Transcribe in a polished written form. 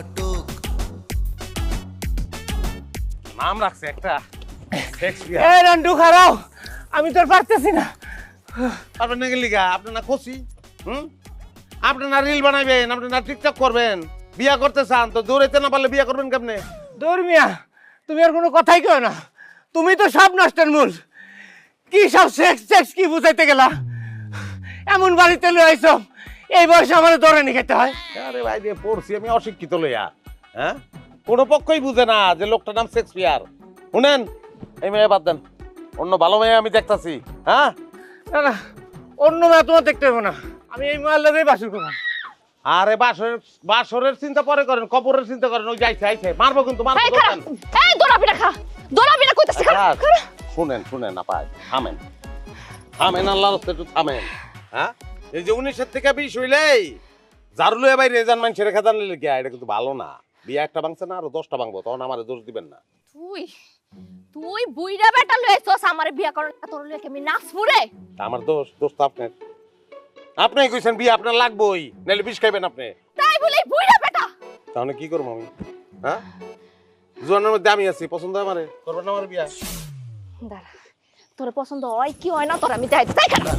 ঘটক। নাম রাখছে একটা এই রন্টু খারাও, আমি তোর পারতেছি না। আপনার নাকি লিগা আপনার না খুশি আপনি না রিল বানাইবেন, আপনি না টিকটক করবেন, বিয়া করতে চান তো দৌড়াইতে না পারলে বিয়া করবেন কেমনে? দৌড়মিয়া, তুমি আর কোনো কথাই কেউ না, তুমি তো সব নষ্টের মূল। কি সব সেক্স সেক্স কি বুঝাইতে গেলা? এমন বাড়িতে লই আইছো, এই বয়সে আমাদের দৌড়ানি খেতে হয়। আরে ভাই রে, পড়ছি আমি অশিক্ষিত লইয়া, হ্যাঁ? কোনো পক্ষই বুঝে না যে লোকটার নাম শেক্সপিয়ার। শুনেন, এই মেয়ে বাদ দেন, অন্য ভালো মেয়ে আমি দেখতাছি। হ্যাঁ, না না, অন্য মেয়ে তোমার দেখতে হবে না, আমি এই মোবাইলটাতেই বাসুর করবো। আরে বাসরের চিন্তা পরে করেন, কবরের চিন্তা করেন। ওই যাইছে আইছে, মারবো কিন্তু মারবো। এই খারাপ, এই দৌড়াবি খা, দৌড়াবি না কইতাছি খা। শুনেন শুনেন না পাই, থামেন থামেন, আল্লাহর রাস্তায় একটু থামেন। হ্যাঁ, এই যে 19 থেকে 20 হইলেই ঝাড়ু লইয়া বাইরে যান, মানুষের রেখা দান লিখে, এটা কিন্তু ভালো না। বিয়ে একটা ভাঙছে না, আরো 10টা ভাঙবো, তখন আমারে দোষ দিবেন না। তুই বুইড়া বেটা লইছস আমারে বিয়া করন, তোর লইকে আমি নাচবো রে। তা আমার দোষ তো আপনার। আপনি কইছেন বিয়ে আপনার লাগবেই, নাহলে বিষ খাইবেন আপনি। তাই বলে বুইড়া বেটা। তাহলে কি করবো আমি? হ্যাঁ, জোয়ানের মধ্যে আমি আছি, পছন্দ হয় আমারে, করবেন না আমার বিয়া? দাঁড়া, তোর পছন্দ হয় কি হয় না তোর আমি দেখাই, তাই খারাপ।